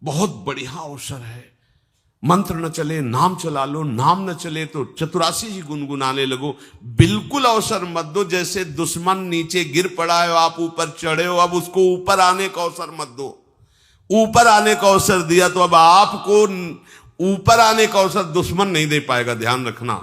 बहुत बढ़िया अवसर है। मंत्र न चले नाम चला लो, नाम न चले तो चतुरासी जी गुनगुनाने लगो। बिल्कुल अवसर मत दो, जैसे दुश्मन नीचे गिर पड़ा है, आप ऊपर चढ़े हो, अब उसको ऊपर आने का अवसर मत दो। ऊपर आने का अवसर दिया तो अब आपको ऊपर आने का अवसर दुश्मन नहीं दे पाएगा। ध्यान रखना,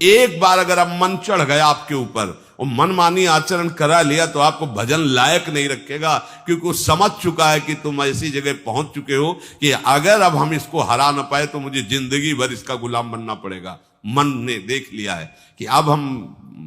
एक बार अगर अब मन चढ़ गया आपके ऊपर और मनमानी आचरण करा लिया तो आपको भजन लायक नहीं रखेगा, क्योंकि वो समझ चुका है कि तुम ऐसी जगह पहुंच चुके हो कि अगर अब हम इसको हरा ना पाए तो मुझे जिंदगी भर इसका गुलाम बनना पड़ेगा। मन ने देख लिया है कि अब हम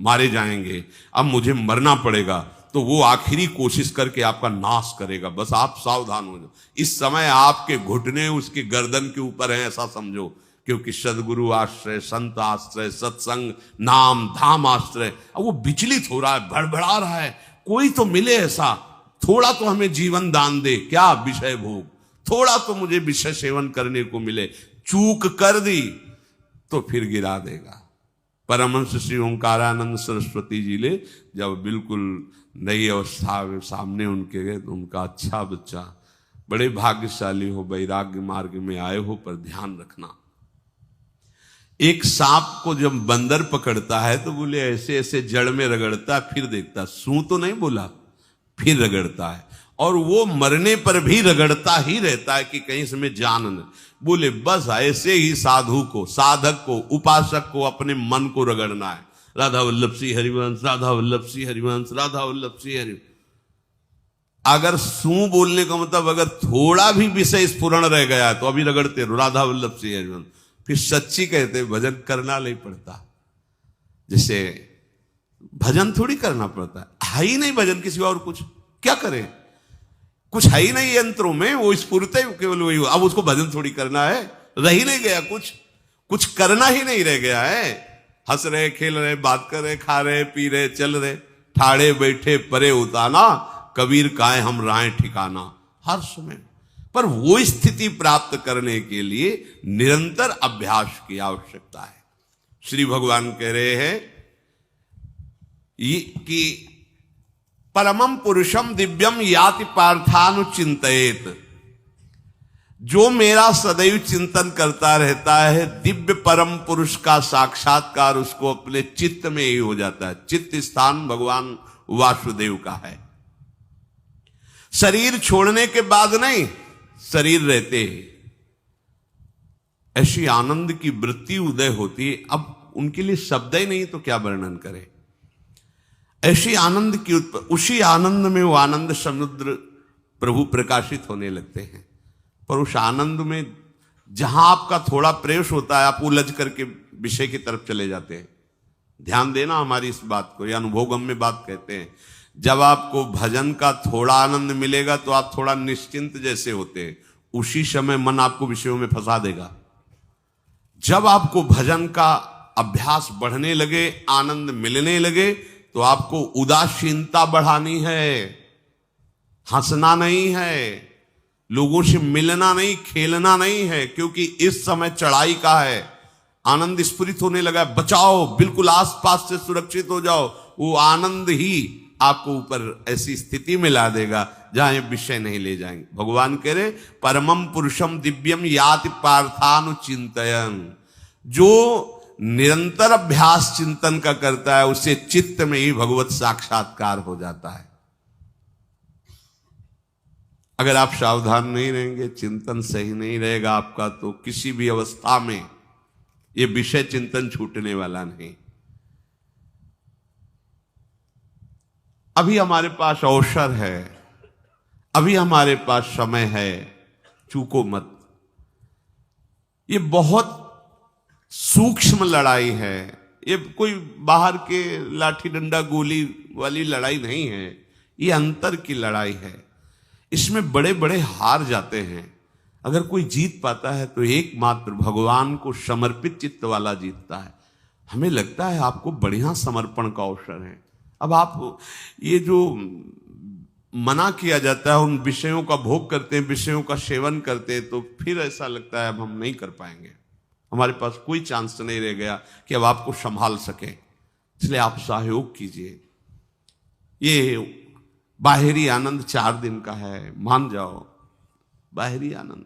मारे जाएंगे, अब मुझे मरना पड़ेगा, तो वो आखिरी कोशिश करके आपका नाश करेगा। बस आप सावधान हो जाओ। इस समय आपके घुटने उसके गर्दन के ऊपर हैं, ऐसा समझो, क्योंकि सदगुरु आश्रय, संत आश्रय, सत्संग, नाम धाम आश्रय, अब वो विचलित हो रहा है, भड़बड़ा रहा है। कोई तो मिले ऐसा, थोड़ा तो हमें जीवन दान दे, क्या विषय भोग, थोड़ा तो मुझे विषय सेवन करने को मिले। चूक कर दी तो फिर गिरा देगा। परमहंस श्री ओंकारानंद सरस्वती जी ले जब बिल्कुल नई अवस्था में सामने उनके गए तो उनका, अच्छा बच्चा, बड़े भाग्यशाली हो, वैराग्य मार्ग में आए हो, पर ध्यान रखना, एक सांप को जब बंदर पकड़ता है तो बोले ऐसे ऐसे जड़ में रगड़ता, फिर देखता, सू तो नहीं बोला, फिर रगड़ता है, और वो मरने पर भी रगड़ता ही रहता है कि कहीं इसमें जान न। बोले बस ऐसे ही साधु को, साधक को, उपासक को अपने मन को रगड़ना है। राधा वल्लभ श्री हरिवंश, राधा वल्लभ श्री हरिवंश, राधा वल्लभ श्री हरिवंश। अगर सू बोलने का मतलब अगर थोड़ा भी विषय स्फुरण रह गया तो अभी रगड़ते रहो, राधा वल्लभ श्री हरिवंश। फिर सच्ची कहते भजन करना नहीं पड़ता। जैसे भजन थोड़ी करना पड़ता है ही नहीं भजन, किसी और कुछ क्या करे, कुछ है ही नहीं यंत्रों में, वो स्फुरते केवल वही। अब उसको भजन थोड़ी करना है, रह ही नहीं गया, कुछ करना ही नहीं रह गया है। हंस रहे, खेल रहे, बात कर रहे, खा रहे, पी रहे, चल रहे, ठाड़े बैठे परे उताना, कबीर काहे हम राय ठिकाना। हर समय पर वो स्थिति प्राप्त करने के लिए निरंतर अभ्यास की आवश्यकता है। श्री भगवान कह रहे हैं कि परमम पुरुषम दिव्यम याति पार्थानुचिंतयेत, जो मेरा सदैव चिंतन करता रहता है, दिव्य परम पुरुष का साक्षात्कार उसको अपने चित्त में ही हो जाता है। चित्त स्थान भगवान वासुदेव का है। शरीर छोड़ने के बाद नहीं, शरीर रहते ही ऐसी आनंद की वृत्ति उदय होती है। अब उनके लिए शब्द ही नहीं तो क्या वर्णन करें। ऐसी आनंद की उसी आनंद में वो आनंद समुद्र प्रभु प्रकाशित होने लगते हैं। पर उस आनंद में जहां आपका थोड़ा प्रवेश होता है, आप उलझ करके विषय की तरफ चले जाते हैं। ध्यान देना हमारी इस बात को, यह अनुभवगम्य बात कहते हैं। जब आपको भजन का थोड़ा आनंद मिलेगा तो आप थोड़ा निश्चिंत जैसे होते हैं, उसी समय मन आपको विषयों में फंसा देगा। जब आपको भजन का अभ्यास बढ़ने लगे, आनंद मिलने लगे, तो आपको उदासीनता बढ़ानी है, हंसना नहीं है, लोगों से मिलना नहीं, खेलना नहीं है, क्योंकि इस समय चढ़ाई का है। आनंद स्फुरित होने लगा, बचाओ, बिल्कुल आसपास से सुरक्षित हो जाओ। वो आनंद ही आपको ऊपर ऐसी स्थिति में ला देगा जहां ये विषय नहीं ले जाएंगे। भगवान कह रहे परमम पुरुषम दिव्यम याति पार्थानुचिंतयन्, जो निरंतर अभ्यास चिंतन का करता है उसे चित्त में ही भगवत साक्षात्कार हो जाता है। अगर आप सावधान नहीं रहेंगे, चिंतन सही नहीं रहेगा आपका, तो किसी भी अवस्था में यह विषय चिंतन छूटने वाला नहीं। अभी हमारे पास अवसर है, अभी हमारे पास समय है, चूको मत। ये बहुत सूक्ष्म लड़ाई है, ये कोई बाहर के लाठी डंडा गोली वाली लड़ाई नहीं है, ये अंतर की लड़ाई है। इसमें बड़े बड़े हार जाते हैं। अगर कोई जीत पाता है तो एकमात्र भगवान को समर्पित चित्त वाला जीतता है। हमें लगता है आपको बढ़िया समर्पण का अवसर है। अब आप ये जो मना किया जाता है, उन विषयों का भोग करते हैं, विषयों का सेवन करते हैं, तो फिर ऐसा लगता है अब हम नहीं कर पाएंगे, हमारे पास कोई चांस नहीं रह गया कि अब आपको संभाल सके। इसलिए आप सहयोग कीजिए। ये बाहरी आनंद 4 दिन का है, मान जाओ, बाहरी आनंद।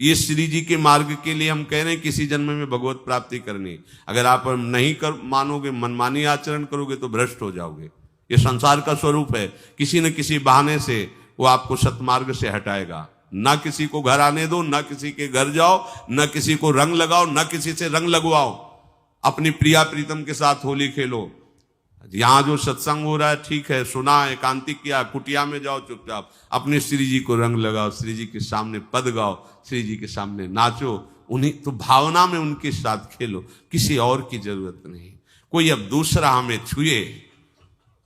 ये श्री जी के मार्ग के लिए हम कह रहे हैं किसी जन्म में भगवत प्राप्ति करनी। अगर आप नहीं कर मानोगे, मनमानी आचरण करोगे तो भ्रष्ट हो जाओगे। ये संसार का स्वरूप है, किसी न किसी बहाने से वो आपको सतमार्ग से हटाएगा। ना किसी को घर आने दो, ना किसी के घर जाओ, ना किसी को रंग लगाओ, ना किसी से रंग लगवाओ। अपनी प्रिया प्रीतम के साथ होली खेलो। यहां जो सत्संग हो रहा है ठीक है, सुना, एकांतिक किया, कुटिया में जाओ चुपचाप, अपने श्री जी को रंग लगाओ, श्री जी के सामने पद गाओ, श्री जी के सामने नाचो, उन्हीं तो भावना में उनके साथ खेलो, किसी और की जरूरत नहीं। कोई अब दूसरा हमें छुए,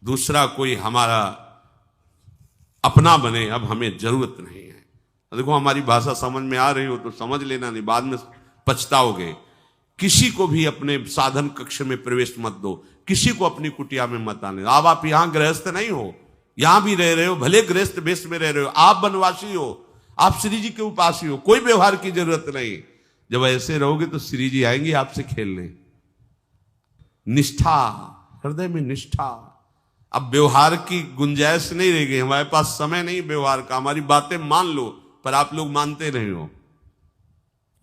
दूसरा कोई हमारा अपना बने, अब हमें जरूरत नहीं है। देखो हमारी भाषा समझ में आ रही हो तो समझ लेना, नहीं बाद में पछताओगे। किसी को भी अपने साधन कक्ष में प्रवेश मत दो, किसी को अपनी कुटिया में मत आने। अब आप यहां गृहस्थ नहीं हो, यहां भी रह रहे हो, भले गृहस्थ वेश में रह रहे हो, आप वनवासी हो, आप श्री जी के उपासी हो, कोई व्यवहार की जरूरत नहीं। जब ऐसे रहोगे तो श्री जी आएंगे आपसे खेलने। निष्ठा, हृदय में निष्ठा। अब व्यवहार की गुंजाइश नहीं रह गई, हमारे पास समय नहीं व्यवहार का। हमारी बातें मान लो पर आप लोग मानते नहीं हो,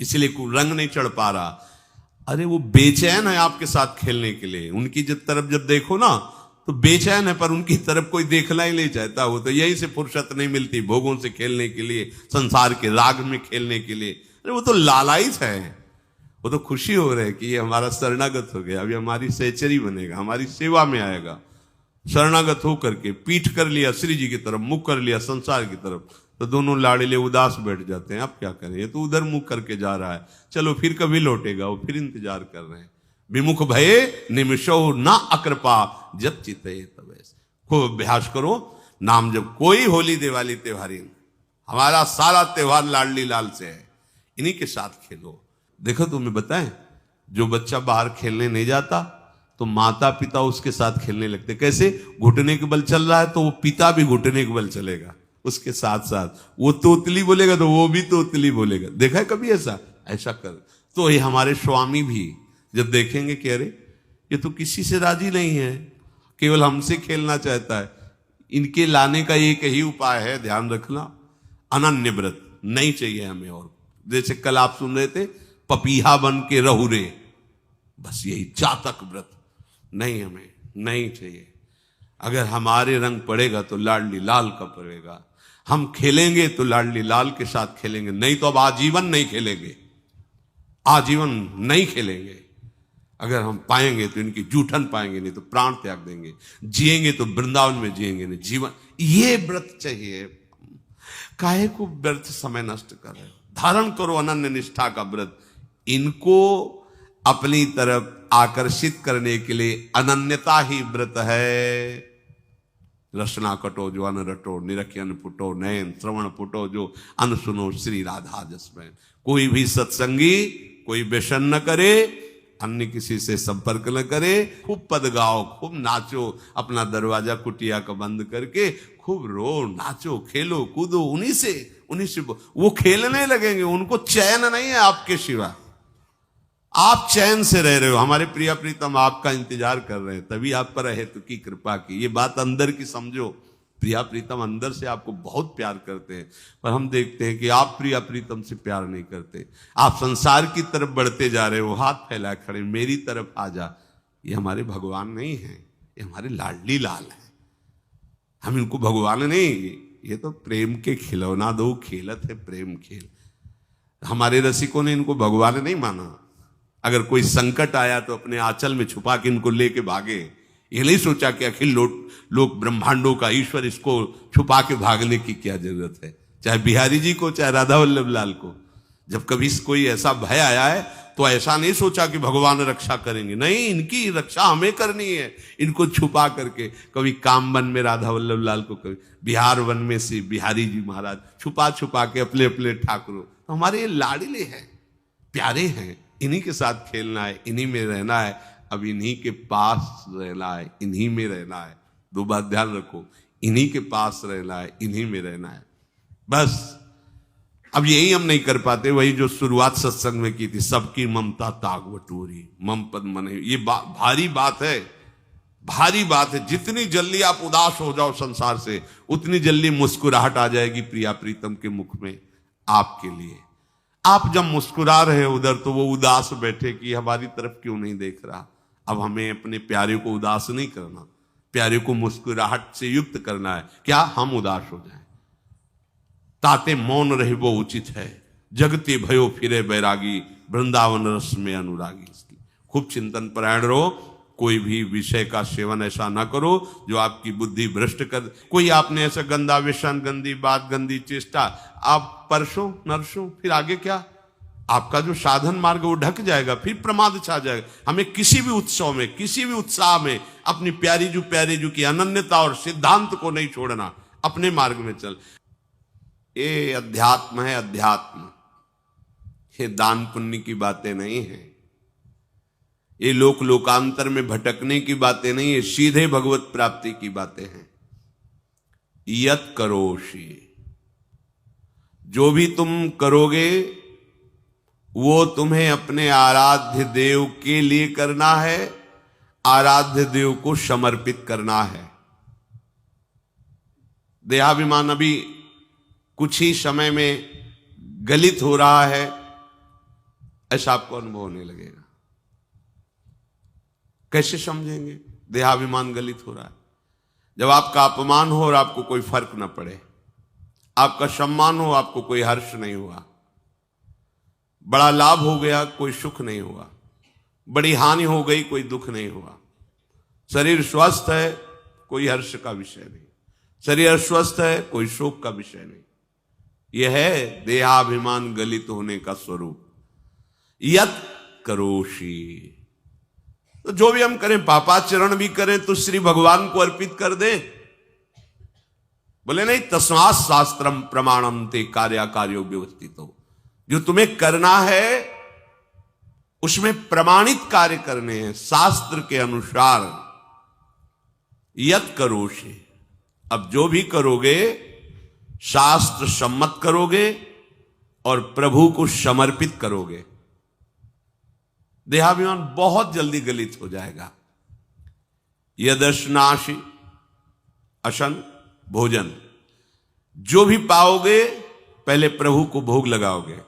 इसलिए रंग नहीं चढ़ पा रहा। अरे वो बेचैन है आपके साथ खेलने के लिए, उनकी तरफ जब देखो ना तो बेचैन है, पर उनकी तरफ कोई देखना ही नहीं चाहता। वो तो यही से फुर्सत नहीं मिलती भोगों से खेलने के लिए, संसार के राग में खेलने के लिए। अरे वो तो लालायित है, वो तो खुशी हो रहे कि ये हमारा शरणागत हो गया, अभी हमारी सहचरी बनेगा, हमारी सेवा में आएगा। शरणागत होकर के पीठ कर लिया श्री जी की तरफ, मुख कर लिया संसार की तरफ, तो दोनों लाड़िले उदास बैठ जाते हैं। अब क्या करें, ये तो उधर मुख करके जा रहा है, चलो फिर कभी लौटेगा, वो फिर इंतजार कर रहे हैं। विमुख भये निमिषो ना अकृपा जब चिते तब। खूब अभ्यास करो नाम जब। कोई होली दिवाली त्योहारी, हमारा सारा त्योहार लाडली लाल से है, इन्हीं के साथ खेलो। देखो तुम्हें बताएं, जो बच्चा बाहर खेलने नहीं जाता तो माता पिता उसके साथ खेलने लगते। कैसे? घुटने के बल चल रहा है तो वो पिता भी घुटने के बल चलेगा उसके साथ साथ। वो तोतली बोलेगा तो वो भी तोतली बोलेगा। देखा है कभी ऐसा? ऐसा कर। तो ये हमारे स्वामी भी जब देखेंगे कि अरे ये तो किसी से राजी नहीं है, केवल हमसे खेलना चाहता है, इनके लाने का एक ही उपाय है, ध्यान रखना, अनन्य व्रत नहीं चाहिए हमें। और जैसे कल आप सुन रहे थे, पपीहा बन के रहू रे, बस यही चातक व्रत नहीं, हमें नहीं चाहिए। अगर हमारे रंग पड़ेगा तो लाडली लाल का पड़ेगा, हम खेलेंगे तो लाडली लाल के साथ खेलेंगे, नहीं तो अब आजीवन नहीं खेलेंगे, आजीवन नहीं खेलेंगे। अगर हम पाएंगे तो इनकी जूठन पाएंगे, नहीं तो प्राण त्याग देंगे। जिएंगे तो वृंदावन में जिएंगे, नहीं जीवन। ये व्रत चाहिए। काहे को व्यर्थ समय नष्ट कर रहे हो? धारण करो अनन्य निष्ठा का व्रत। इनको अपनी तरफ आकर्षित करने के लिए अनन्यता ही व्रत है। रसना कटो जो अन रटो, निरखियन पुटो नयन, श्रवण पुटो जो अन सुनो, श्री राधा जसमैन। कोई भी सत्संगी कोई व्यसन न करे, अन्य किसी से संपर्क न करे, खूब पद गाओ, खूब नाचो, अपना दरवाजा कुटिया का बंद करके खूब रो, नाचो, खेलो, कूदो, उन्हीं से वो खेलने लगेंगे। उनको चैन नहीं है आपके सिवा, आप चैन से रह रहे हो। हमारे प्रिया प्रीतम आपका इंतजार कर रहे हैं, तभी आप पर हेतु की कृपा की। ये बात अंदर की समझो, प्रिया प्रीतम अंदर से आपको बहुत प्यार करते हैं, पर हम देखते हैं कि आप प्रिया प्रीतम से प्यार नहीं करते। आप संसार की तरफ बढ़ते जा रहे हो, हाथ फैला खड़े, मेरी तरफ आ जा। ये हमारे भगवान नहीं है, ये हमारे लाडली लाल है। हम इनको भगवान नहीं, ये तो प्रेम के खिलौना दो खेलत है, प्रेम खेल। हमारे रसिकों ने इनको भगवान नहीं माना। अगर कोई संकट आया तो अपने आंचल में छुपा के इनको लेके भागे। ये नहीं सोचा कि अखिल लोक ब्रह्मांडों का ईश्वर, इसको छुपा के भागने की क्या जरूरत है। चाहे बिहारी जी को, चाहे राधा वल्लभ लाल को, जब कभी कोई ऐसा भय आया है तो ऐसा नहीं सोचा कि भगवान रक्षा करेंगे, नहीं, इनकी रक्षा हमें करनी है। इनको छुपा करके, कभी काम वन में राधा वल्लभ लाल को, कभी बिहार वन में से बिहारी जी महाराज, छुपा छुपा के अपने अपने ठाकुरों। तो हमारे ये लाडले हैं, प्यारे हैं, इन्हीं के साथ खेलना है, इन्हीं में रहना है। अब इन्हीं के पास रहना है, इन्हीं में रहना है। दो बात ध्यान रखो, इन्हीं के पास रहना है, इन्हीं में रहना है, बस। अब यही हम नहीं कर पाते, वही जो शुरुआत सत्संग में की थी, सबकी ममता ताग बटोरी, मम पद मने। ये भारी बात है, भारी बात है। जितनी जल्दी आप उदास हो जाओ संसार से, उतनी जल्दी मुस्कुराहट आ जाएगी प्रिया प्रीतम के मुख में आपके लिए। आप जब मुस्कुरा रहे उधर तो वो उदास बैठे कि हमारी तरफ क्यों नहीं देख रहा। अब हमें अपने प्यारे को उदास नहीं करना, प्यारे को मुस्कुराहट से युक्त करना है। क्या हम उदास हो जाएं? ताते मौन रहे वो उचित है, जगते भयो फिरे बैरागी, वृंदावन रस में अनुरागी। इसकी खूब चिंतन परायण रहो, कोई भी विषय का सेवन ऐसा ना करो जो आपकी बुद्धि भ्रष्ट कर। कोई आपने ऐसा गंदा व्यसन, गंदी बात, गंदी चेष्टा, आप परसों नरसों, फिर आगे क्या? आपका जो साधन मार्ग वो ढक जाएगा, फिर प्रमाद छा जाएगा। हमें किसी भी उत्सव में, किसी भी उत्साह में अपनी प्यारी जू की अनन्यता और सिद्धांत को नहीं छोड़ना, अपने मार्ग में चल। ये अध्यात्म है, अध्यात्म। ये दान पुण्य की बातें नहीं है, ये लोक लोकांतर में भटकने की बातें नहीं है, सीधे भगवत प्राप्ति की बातें हैं। यत करोषि, जो भी तुम करोगे वो तुम्हें अपने आराध्य देव के लिए करना है, आराध्य देव को समर्पित करना है। देहाभिमान अभी कुछ ही समय में गलित हो रहा है, ऐसा आपको अनुभव होने लगेगा। कैसे समझेंगे देहाभिमान गलित हो रहा है? जब आपका अपमान हो और आपको कोई फर्क न पड़े, आपका सम्मान हो, आपको कोई हर्ष नहीं हुआ, बड़ा लाभ हो गया, कोई सुख नहीं हुआ, बड़ी हानि हो गई, कोई दुख नहीं हुआ, शरीर स्वस्थ है, कोई हर्ष का विषय नहीं, शरीर अस्वस्थ है, कोई शोक का विषय नहीं। यह है देहाभिमान गलित होने का स्वरूप। यत करोषि, तो जो भी हम करें, पापाचरण भी करें तो श्री भगवान को अर्पित कर दे। बोले नहीं, तस्मात् शास्त्रम प्रमाणम ते कार्याकार्यो व्यवस्थितो। जो तुम्हें करना है उसमें प्रमाणित कार्य करने हैं, शास्त्र के अनुसार। यत करोषि, अब जो भी करोगे शास्त्र सम्मत करोगे और प्रभु को समर्पित करोगे, देहाभिमान बहुत जल्दी गलित हो जाएगा। यदश्नाशी, अशन भोजन, जो भी पाओगे पहले प्रभु को भोग लगाओगे,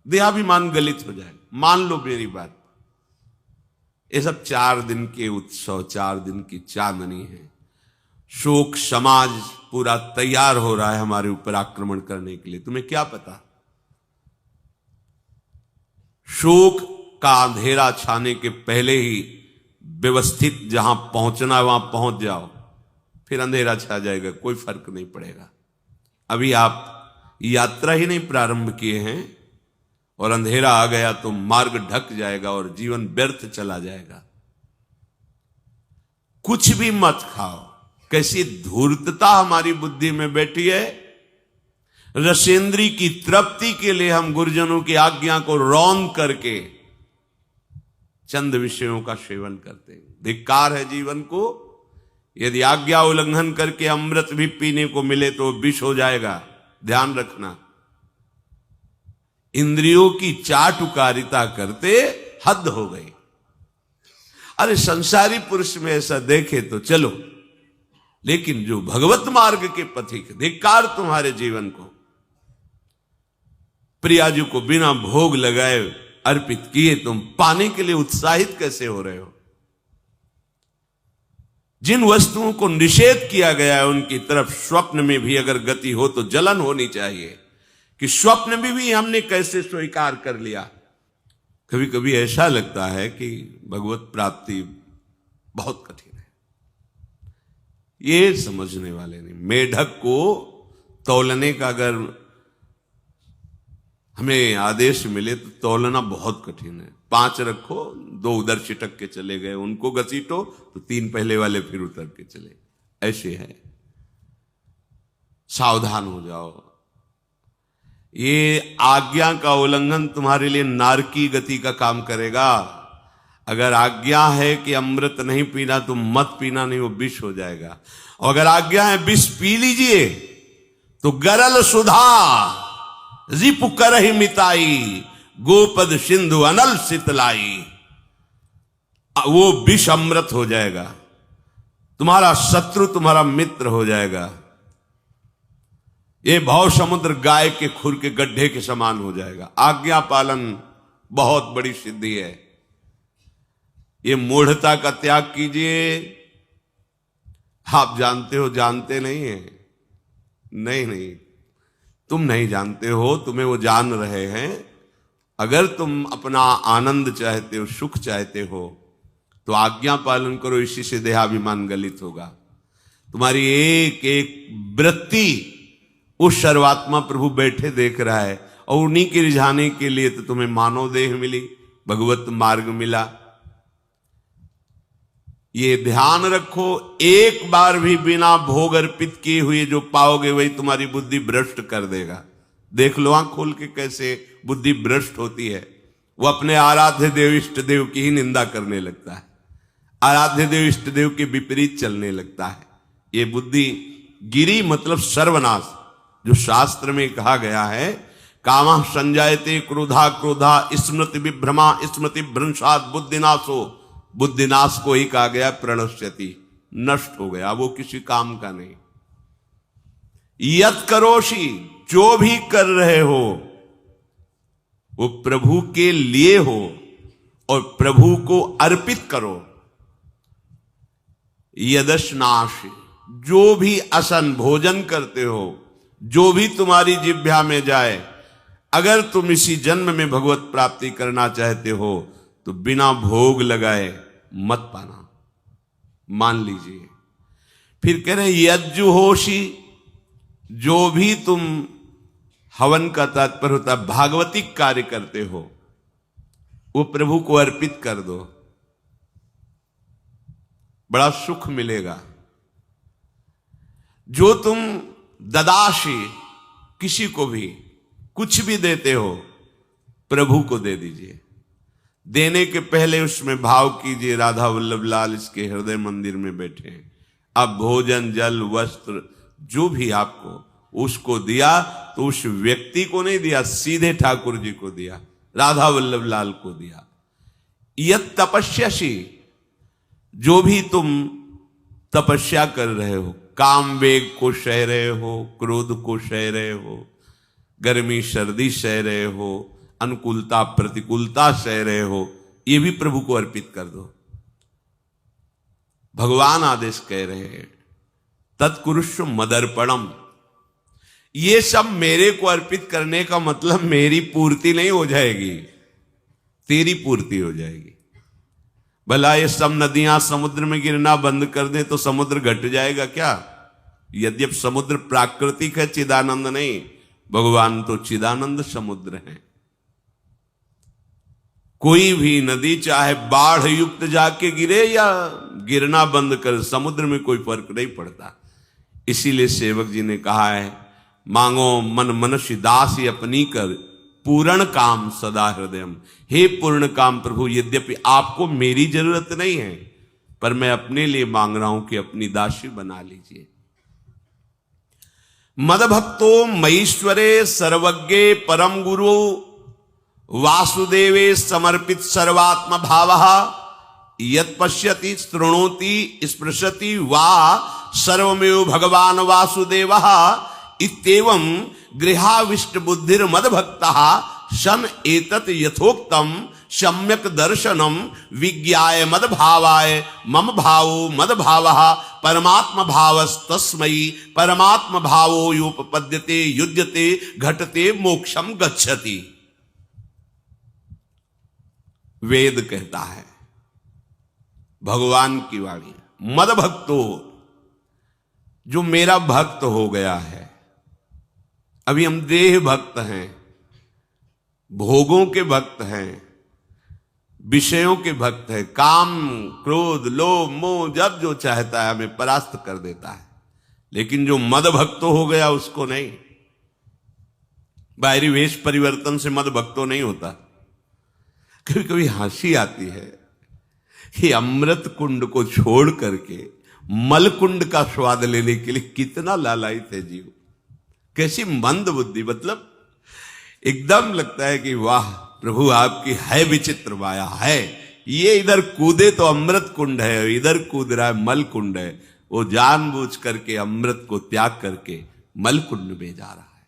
देहाभिमान गलित हो जाएगा। मान लो मेरी बात, ये सब 4 दिन के उत्सव, 4 दिन की चांदनी है। शोक समाज पूरा तैयार हो रहा है हमारे ऊपर आक्रमण करने के लिए। तुम्हें क्या पता, शोक का अंधेरा छाने के पहले ही व्यवस्थित जहां पहुंचना है वहां पहुंच जाओ, फिर अंधेरा छा जाएगा, कोई फर्क नहीं पड़ेगा। अभी आप यात्रा ही नहीं प्रारंभ किए हैं और अंधेरा आ गया तो मार्ग ढक जाएगा और जीवन व्यर्थ चला जाएगा। कुछ भी मत खाओ। कैसी धूर्तता हमारी बुद्धि में बैठी है। रसेंद्री की तृप्ति के लिए हम गुरुजनों की आज्ञा को रौंद करके चंद विषयों का सेवन करते हैं। धिक्कार है जीवन को। यदि आज्ञा उल्लंघन करके अमृत भी पीने को मिले तो विष हो जाएगा, ध्यान रखना। इंद्रियों की चाटुकारिता करते हद हो गई। अरे संसारी पुरुष में ऐसा देखे तो चलो, लेकिन जो भगवत मार्ग के पथिक, धिक्कार तुम्हारे जीवन को। प्रियाजू को बिना भोग लगाए अर्पित किए तुम पाने के लिए उत्साहित कैसे हो रहे हो? जिन वस्तुओं को निषेध किया गया है उनकी तरफ स्वप्न में भी अगर गति हो तो जलन होनी चाहिए कि स्वप्न में भी हमने कैसे स्वीकार कर लिया। कभी कभी ऐसा लगता है कि भगवत प्राप्ति बहुत कठिन है, ये समझने वाले नहीं। मेढक को तौलने का अगर हमें आदेश मिले तो तौलना बहुत कठिन है। 5 रखो, 2 उधर छिटक के चले गए, उनको घसीटो तो 3 पहले वाले फिर उतर के चले, ऐसे है। सावधान हो जाओ। ये आज्ञा का उल्लंघन तुम्हारे लिए नारकी गति का काम करेगा। अगर आज्ञा है कि अमृत नहीं पीना तो मत पीना, नहीं वो विष हो जाएगा। और अगर आज्ञा है विष पी लीजिए तो गरल सुधा रिपु करहि मिताई, गोपद सिंधु अनल शीतलाई। वो विष अमृत हो जाएगा, तुम्हारा शत्रु तुम्हारा मित्र हो जाएगा। ये भव समुद्र गाय के खुर के गड्ढे के समान हो जाएगा। आज्ञा पालन बहुत बड़ी सिद्धि है। ये मूढ़ता का त्याग कीजिए। आप जानते हो, जानते नहीं है? नहीं, तुम नहीं जानते हो, तुम्हें वो जान रहे हैं। अगर तुम अपना आनंद चाहते हो, सुख चाहते हो, तो आज्ञा पालन करो। इसी से देहाभिमान गलित होगा। तुम्हारी एक एक वृत्ति उस सर्वात्मा प्रभु बैठे देख रहा है, और उन्हीं के रिझाने के लिए तो तुम्हें मानव देह मिली, भगवत मार्ग मिला। ये ध्यान रखो, एक बार भी बिना भोग अर्पित किए हुए जो पाओगे वही तुम्हारी बुद्धि भ्रष्ट कर देगा। देख लो आंख खोल के कैसे बुद्धि भ्रष्ट होती है। वो अपने आराध्य देव इष्ट देव की ही निंदा करने लगता है, आराध्य देव इष्ट देव के विपरीत चलने लगता है। ये बुद्धि गिरी मतलब सर्वनाश। जो शास्त्र में कहा गया है, कामः संजायते क्रोधा क्रोधा स्मृति विभ्रमा स्मृति भ्रंशात् बुद्धिनाशो। बुद्धिनाश को ही कहा गया प्रणश्यति, नष्ट हो गया, वो किसी काम का नहीं। यत करोषि, जो भी कर रहे हो वो प्रभु के लिए हो और प्रभु को अर्पित करो। यदश्नाश, जो भी असन भोजन करते हो, जो भी तुम्हारी जिह्वा में जाए, अगर तुम इसी जन्म में भगवत प्राप्ति करना चाहते हो तो बिना भोग लगाए मत पाना, मान लीजिए। फिर कह रहे यज्जुहोषि, जो भी तुम हवन का तात्पर्य होता है भागवतिक कार्य करते हो, वो प्रभु को अर्पित कर दो, बड़ा सुख मिलेगा। जो तुम ददाशी, किसी को भी कुछ भी देते हो, प्रभु को दे दीजिए। देने के पहले उसमें भाव कीजिए, राधा वल्लभ लाल इसके हृदय मंदिर में बैठे हैं। अब भोजन जल वस्त्र जो भी आपको उसको दिया तो उस व्यक्ति को नहीं दिया, सीधे ठाकुर जी को दिया, राधा वल्लभ लाल को दिया। यत तपस्यासी, जो भी तुम तपस्या कर रहे हो, काम वेग को सह रहे हो, क्रोध को सह रहे हो, गर्मी सर्दी सह रहे हो, अनुकूलता प्रतिकूलता सह रहे हो, ये भी प्रभु को अर्पित कर दो। भगवान आदेश कह रहे हैं तत्कुरुष्व मदर्पणम। ये सब मेरे को अर्पित करने का मतलब मेरी पूर्ति नहीं हो जाएगी, तेरी पूर्ति हो जाएगी। भला ये सब नदियां समुद्र में गिरना बंद कर दें तो समुद्र घट जाएगा क्या? यद्यप समुद्र प्राकृतिक है, चिदानंद नहीं। भगवान तो चिदानंद समुद्र है। कोई भी नदी चाहे बाढ़ युक्त जाके गिरे या गिरना बंद कर, समुद्र में कोई फर्क नहीं पड़ता। इसीलिए सेवक जी ने कहा है, मांगो मन मनुष्य दास अपनी कर, पूर्ण काम सदा हृदयम। हे पूर्ण काम प्रभु, यद्यपि आपको मेरी जरूरत नहीं है, पर मैं अपने लिए मांग रहा हूं कि अपनी दासी बना लीजिए। मद भक्तो मईश्वरे सर्वज्ञे परम गुरु वासुदेवे समर्पित सर्वात्म भावः यत् पश्यति शृणोति स्पृशति वा सर्वमेव भगवान वासुदेवः इत्येवं गृहाविष्ट बुद्धिर मद भक्तः सन एतत् यथोक्तम सम्यक दर्शनम विज्ञाय मद भावाय मम भावो मद भावः परमात्म भावस्तस्मै परमात्म भावो योपपद्यते युज्यते घटते मोक्षम गच्छति। वेद कहता है, भगवान की वाणी, मद भक्तो, जो मेरा भक्त हो गया है। अभी हम देह भक्त हैं, भोगों के भक्त हैं, विषयों के भक्त हैं। काम क्रोध लोभ मोह जब जो चाहता है हमें परास्त कर देता है, लेकिन जो मद भक्त हो गया उसको नहीं। बाहरी वेश परिवर्तन से मद भक्तो नहीं होता। कभी कभी हंसी आती है कि अमृत कुंड को छोड़ करके मल कुंड का स्वाद लेने के लिए कितना लालायित है जीव। कैसी मंद बुद्धि, मतलब एकदम लगता है कि वाह प्रभु आपकी है विचित्र माया है। ये इधर कूदे तो अमृत कुंड है, इधर कूद रहा है मल कुंड है। वो जानबूझ करके अमृत को त्याग करके मलकुंड में जा रहा है।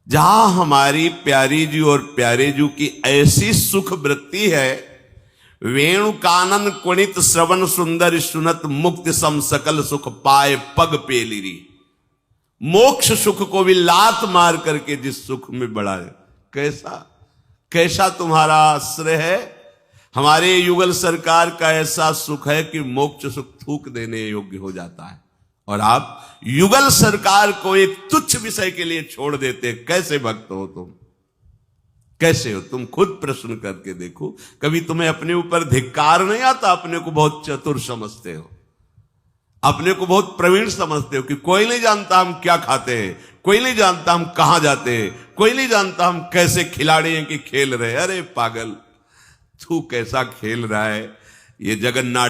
जहां हमारी प्यारी जी और प्यारे जी की ऐसी सुख वृत्ति है, वेणु कानन कुणित श्रवण सुंदर सुनत मुक्ति सम सकल सुख पाए पग पेलिरी। मोक्ष सुख को भी लात मार करके जिस सुख में बढ़ा है, कैसा कैसा तुम्हारा आश्रय है। हमारे युगल सरकार का ऐसा सुख है कि मोक्ष सुख थूक देने योग्य हो जाता है, और आप युगल सरकार को एक तुच्छ विषय के लिए छोड़ देते। कैसे भक्त हो तुम, कैसे हो तुम? खुद प्रश्न करके देखो। कभी तुम्हें अपने ऊपर धिक्कार नहीं आता? अपने को बहुत चतुर समझते हो, अपने को बहुत प्रवीण समझते हो कि कोई नहीं जानता हम क्या खाते हैं, कोई नहीं जानता हम कहां जाते हैं, कोई नहीं जानता हम कैसे खिलाड़ी हैं कि खेल रहे हैं। अरे पागल, तू कैसा खेल रहा है, ये जगन्नाथ